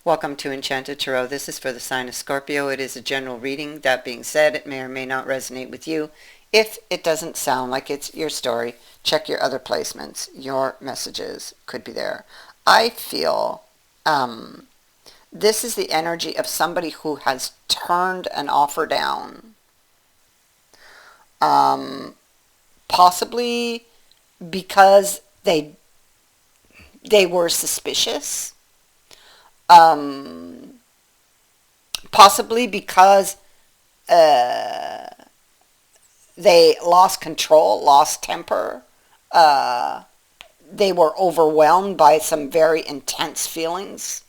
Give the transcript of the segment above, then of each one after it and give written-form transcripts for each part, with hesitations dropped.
Welcome to Enchanted Tarot. This is for the sign of Scorpio. It is a general reading. That being said, it may or may not resonate with you. If it doesn't sound like it's your story, check your other placements. Your messages could be there. I feel this is the energy of somebody who has turned an offer down. Possibly because they were suspicious. Possibly because they lost control, lost temper. They were overwhelmed by some very intense feelings.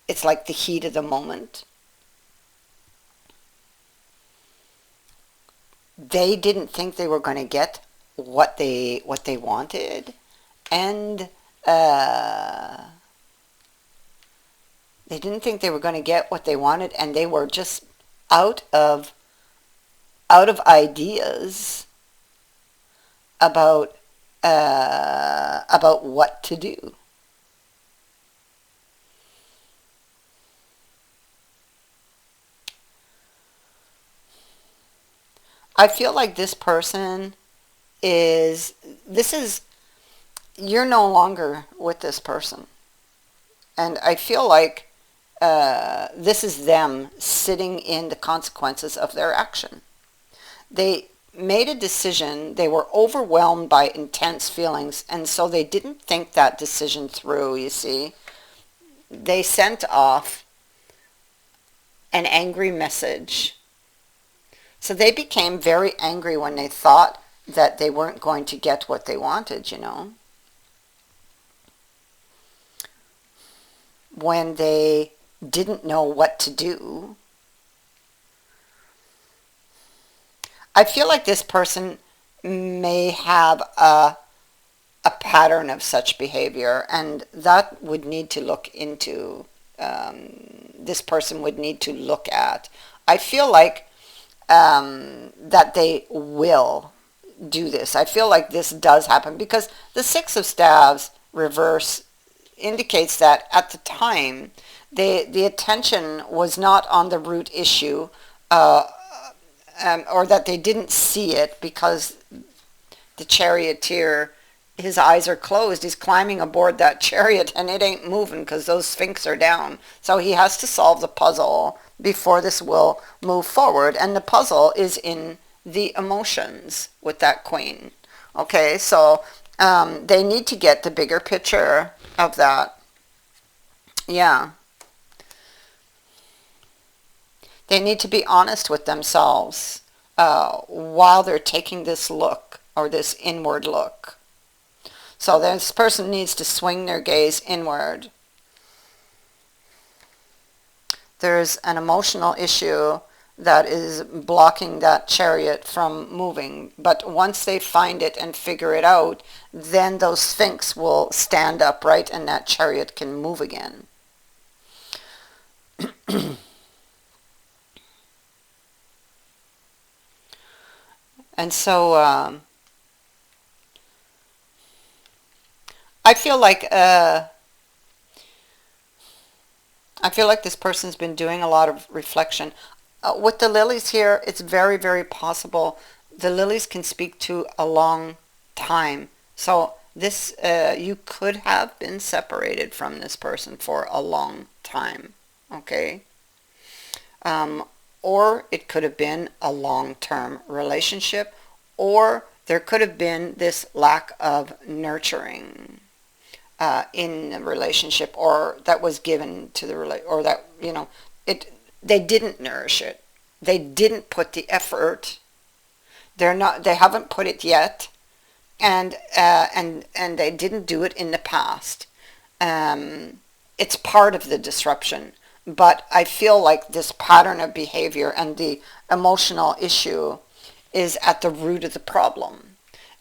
It's like the heat of the moment. They didn't think they were going to get what they wanted, and they didn't think they were going to get what they wanted, and they were just out of ideas about what to do. I feel like this person you're no longer with this person. And I feel like this is them sitting in the consequences of their action. They made a decision, they were overwhelmed by intense feelings, and so they didn't think that decision through, you see. They sent off an angry message. So they became very angry when they thought that they weren't going to get what they wanted, you know. When they didn't know what to do. I feel like this person may have a pattern of such behavior, and that would need to look into, this person would need to look at. I feel like that they will do this. I feel like this does happen because the Six of Staves reverse indicates that at the time the attention was not on the root issue, or that they didn't see it because the charioteer, his eyes are closed. He's climbing aboard that chariot and it ain't moving because those sphinx are down. So he has to solve the puzzle before this will move forward. And the puzzle is in the emotions with that queen. Okay, so they need to get the bigger picture of that. Yeah. They need to be honest with themselves while they're taking this look, or this inward look. So this person needs to swing their gaze inward. There's an emotional issue that is blocking that chariot from moving. But once they find it and figure it out, then those sphinx will stand upright and that chariot can move again. And so I feel like this person's been doing a lot of reflection. With the lilies here, it's very, very possible the lilies can speak to a long time. So this, you could have been separated from this person for a long time, okay? Or it could have been a long-term relationship, or there could have been this lack of nurturing in the relationship, or that was given to the or that, you know, they didn't nourish it. They didn't put the effort. They haven't put it yet, and they didn't do it in the past. It's part of the disruption, but I feel like this pattern of behavior and the emotional issue is at the root of the problem.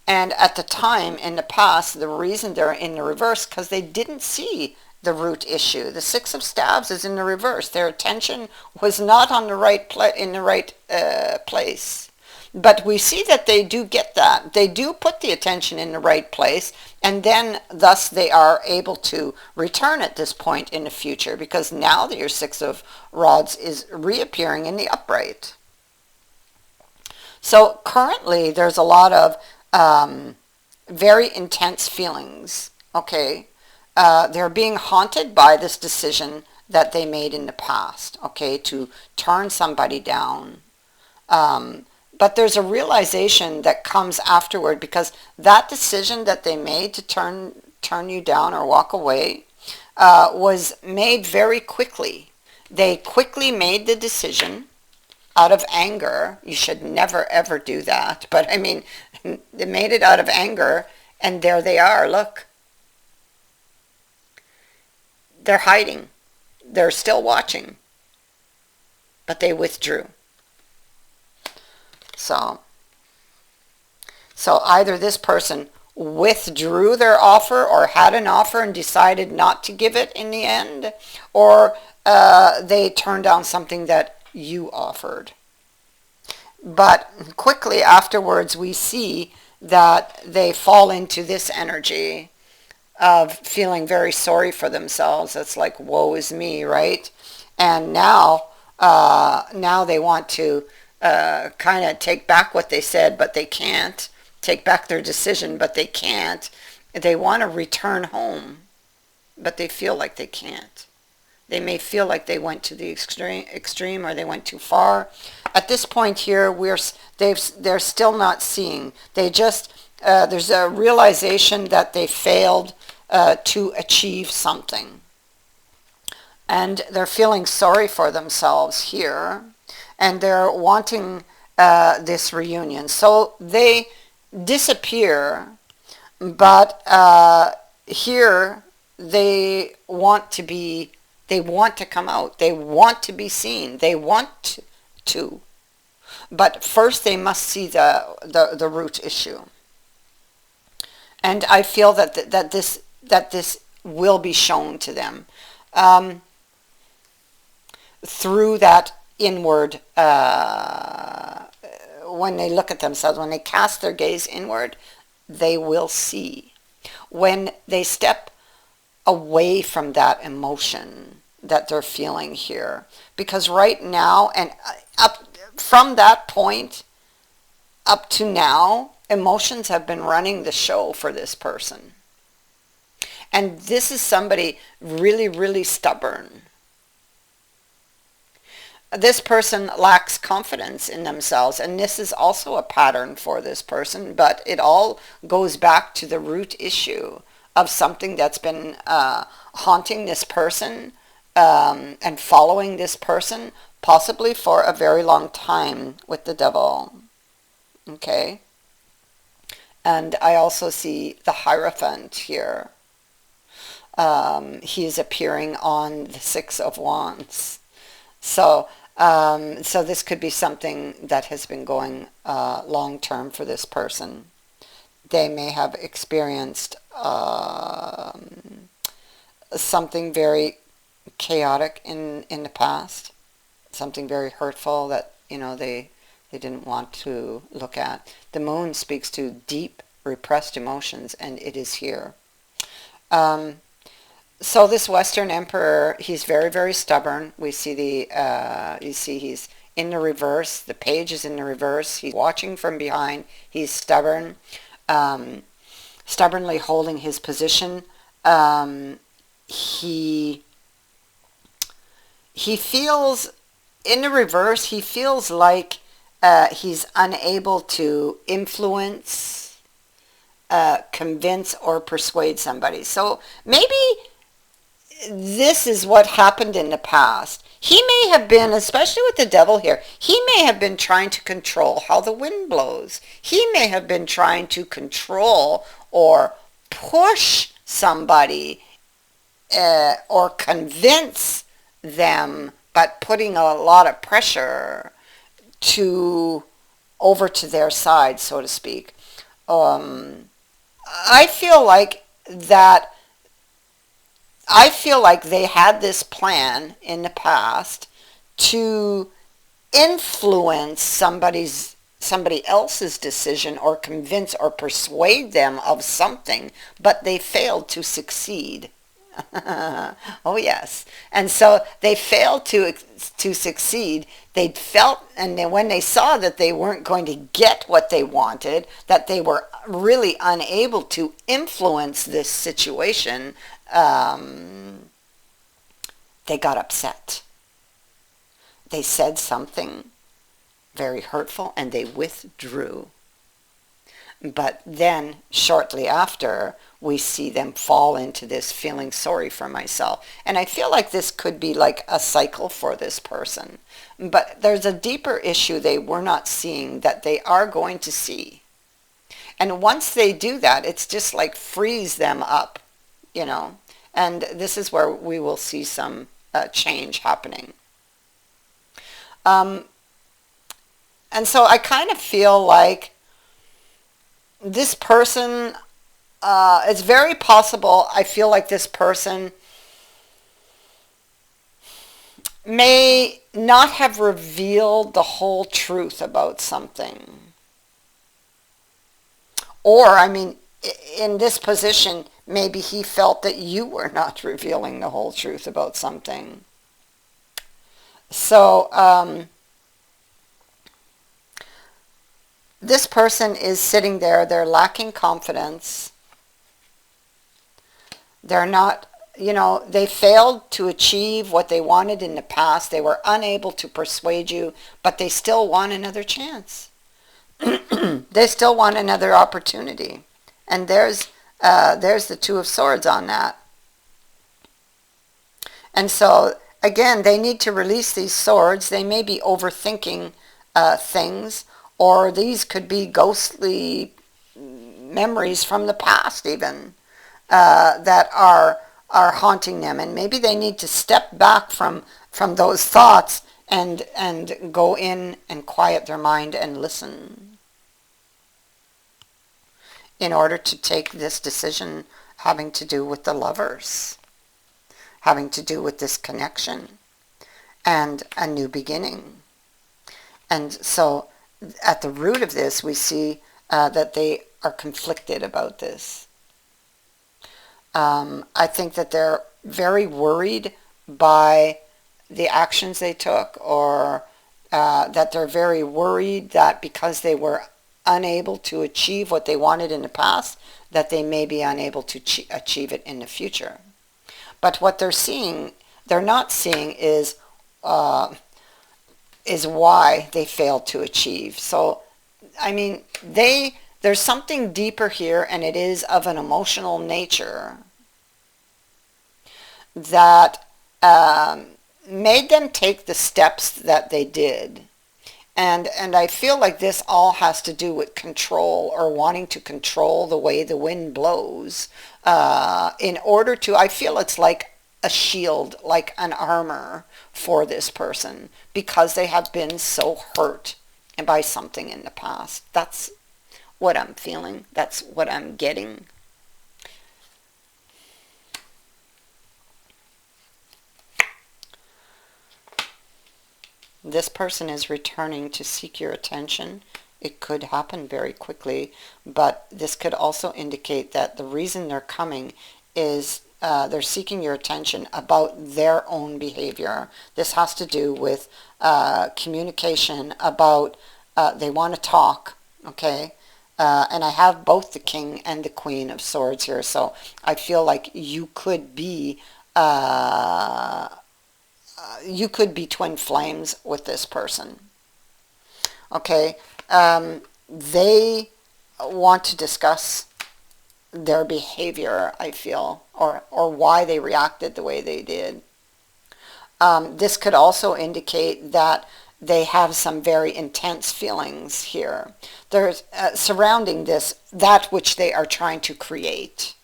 And at the time, in the past, the reason they're in the reverse, because they didn't see the root issue. The Six of Staves is in the reverse. Their attention was not on the right in the right place. But we see that they do get that. They do put the attention in the right place, and then thus they are able to return at this point in the future, because now that your Six of Rods is reappearing in the upright. So currently there's a lot of very intense feelings, okay? They're being haunted by this decision that they made in the past, okay, to turn somebody down. But there's a realization that comes afterward, because that decision that they made to turn you down or walk away was made very quickly. They quickly made the decision out of anger. You should never ever do that. But I mean, they made it out of anger, and there they are. Look. They're hiding. They're still watching. But they withdrew. So either this person withdrew their offer, or had an offer and decided not to give it in the end, or they turned down something that you offered. But quickly afterwards we see that they fall into this energy of feeling very sorry for themselves. It's like, woe is me, right? And now they want to kind of take back what they said, but they can't. Take back their decision, but they can't. They want to return home, but they feel like they can't. They may feel like they went to the extreme, or they went too far. At this point here, they're still not seeing. They just there's a realization that they failed to achieve something, and they're feeling sorry for themselves here, and they're wanting this reunion. So they disappear, but here they want to come out. They want to be seen. They want to. But first they must see the root issue. And I feel that this will be shown to them through that inward, when they look at themselves, when they cast their gaze inward, they will see. When they step away from that emotion that they're feeling here, because right now, and up from that point up to now, emotions have been running the show for this person. And this is somebody really, really stubborn. This person lacks confidence in themselves, and this is also a pattern for this person, but it all goes back to the root issue of something that's been haunting this person and following this person, possibly for a very long time with the devil. Okay? And I also see the Hierophant here. He is appearing on the Six of Wands. So this could be something that has been going long term for this person. They may have experienced something very chaotic in the past, something very hurtful that they didn't want to look at. The moon speaks to deep repressed emotions, and it is here. So this Western Emperor, he's very, very stubborn. We see you see he's in the reverse. The page is in the reverse. He's watching from behind. He's stubborn, stubbornly holding his position. He feels, in the reverse, he feels like he's unable to influence, convince, or persuade somebody. So maybe this is what happened in the past. He may have been, especially with the devil here, he may have been trying to control how the wind blows. He may have been trying to control or push somebody or convince them, but putting a lot of pressure over to their side, so to speak. I feel like they had this plan in the past to influence somebody's somebody else's decision or convince or persuade them of something, but they failed to succeed. Oh yes. And so they failed to succeed. They felt, and then when they saw that they weren't going to get what they wanted, that they were really unable to influence this situation, they got upset. They said something very hurtful and they withdrew. But then, shortly after, we see them fall into this feeling sorry for myself. And I feel like this could be like a cycle for this person. But there's a deeper issue they were not seeing that they are going to see. And once they do that, it's just like frees them up, you know. And this is where we will see some change happening. And so I kind of feel like this person, it's very possible, I feel like this person may not have revealed the whole truth about something. Or, I mean, in this position, maybe he felt that you were not revealing the whole truth about something. So, this person is sitting there, they're lacking confidence. They're not, you know, they failed to achieve what they wanted in the past. They were unable to persuade you, but they still want another chance. They still want another opportunity. And there's the Two of Swords on that. And so, again, they need to release these swords. They may be overthinking things, or these could be ghostly memories from the past even that are haunting them. And maybe they need to step back from those thoughts and go in and quiet their mind and listen in order to take this decision having to do with the lovers, having to do with this connection and a new beginning. And so at the root of this, we see that they are conflicted about this. I think that they're very worried by the actions they took, or that they're very worried that because they were unable to achieve what they wanted in the past, that they may be unable to achieve it in the future. But what they're not seeing is why they failed to achieve. So, I mean, there's something deeper here, and it is of an emotional nature that made them take the steps that they did. And I feel like this all has to do with control, or wanting to control the way the wind blows, in order to, I feel it's like a shield, like an armor for this person, because they have been so hurt by something in the past. That's what I'm feeling. That's what I'm getting. This person is returning to seek your attention. It could happen very quickly, but this could also indicate that the reason they're coming is they're seeking your attention about their own behavior. This has to do with communication about they want to talk, okay? And I have both the King and the Queen of Swords here, so I feel like you could be twin flames with this person. Okay, they want to discuss their behavior, I feel, or why they reacted the way they did. This could also indicate that they have some very intense feelings here. There's surrounding that which they are trying to create.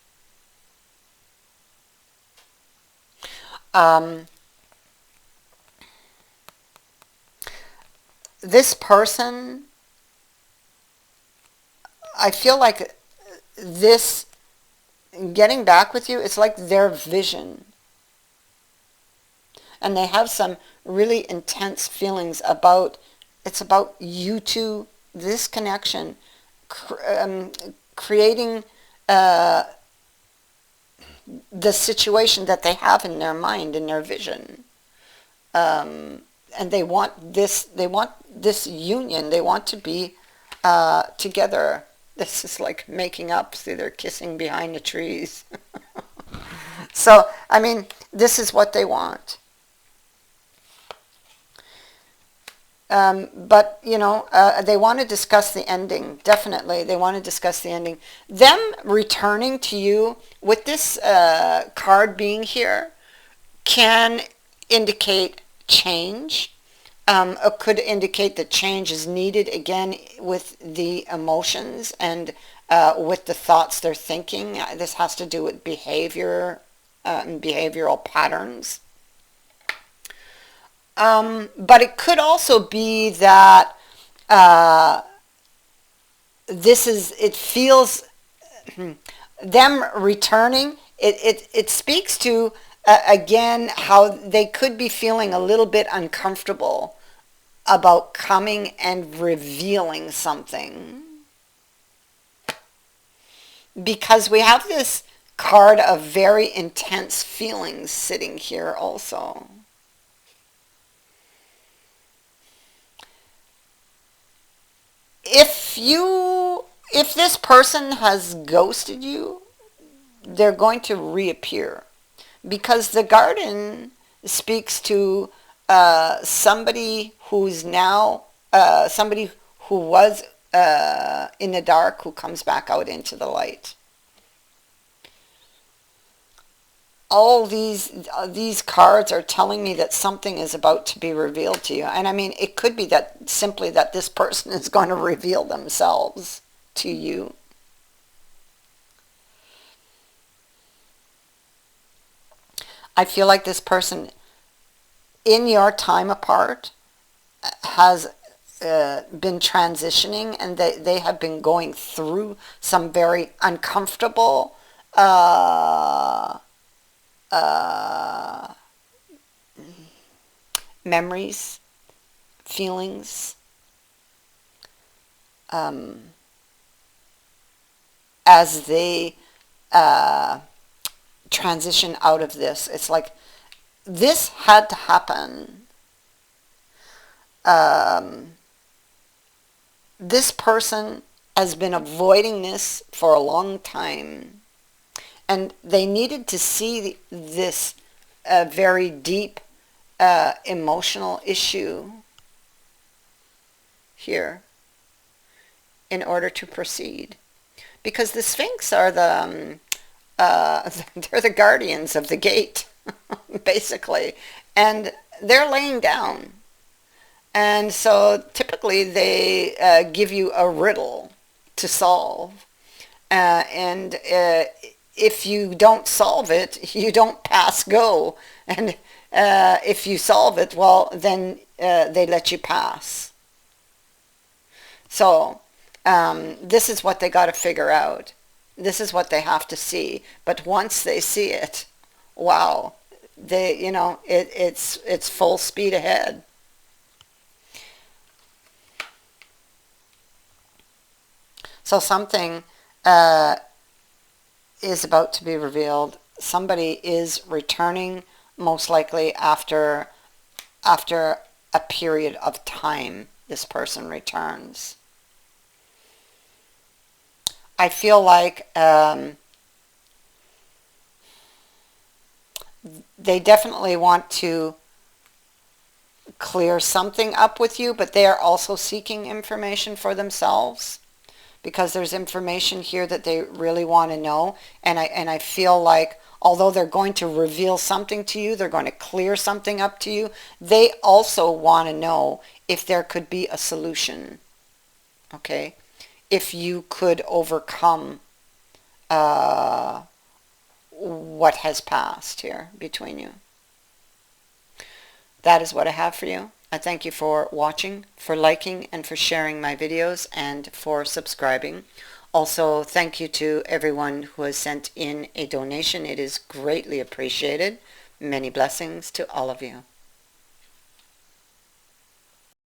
This person, I feel like this getting back with you, it's like their vision. And they have some really intense feelings about, it's about you two this connection, creating uh, the situation that they have in their mind, in their vision. And they want this union. They want to be together. This is like making up. See, they're kissing behind the trees. So, I mean, this is what they want. But, you know, they want to discuss the ending. Definitely, they want to discuss the ending. Them returning to you with this card being here can indicate change. It could indicate that change is needed again with the emotions and with the thoughts they're thinking. This has to do with behavior and behavioral patterns. But it could also be that it feels, them returning, it speaks to, again, how they could be feeling a little bit uncomfortable about coming and revealing something. Because we have this card of very intense feelings sitting here also. If this person has ghosted you, they're going to reappear, because the garden speaks to somebody who's now somebody who was in the dark, who comes back out into the light. All these cards are telling me that something is about to be revealed to you. And I mean, it could be that simply that this person is going to reveal themselves to you. I feel like this person, in your time apart, has been transitioning, and they have been going through some very uncomfortable memories, feelings, as they transition out of this. It's like this had to happen. This person has been avoiding this for a long time, and they needed to see this very deep emotional issue here in order to proceed. Because the Sphinx are they're the guardians of the gate, basically, and they're laying down. And so typically they give you a riddle to solve, and if you don't solve it, you don't pass go, and if you solve it, well, then they let you pass. So this is what they got to figure out. This is what they have to see. But once they see it, wow, it's full speed ahead. So something is about to be revealed. Somebody is returning, most likely after a period of time. This person returns. I feel like they definitely want to clear something up with you, but they are also seeking information for themselves, because there's information here that they really want to know. And I feel like although they're going to reveal something to you, they're going to clear something up to you, they also want to know if there could be a solution. Okay? If you could overcome what has passed here between you. That is what I have for you. I thank you for watching, for liking, and for sharing my videos, and for subscribing. Also, thank you to everyone who has sent in a donation. It is greatly appreciated. Many blessings to all of you.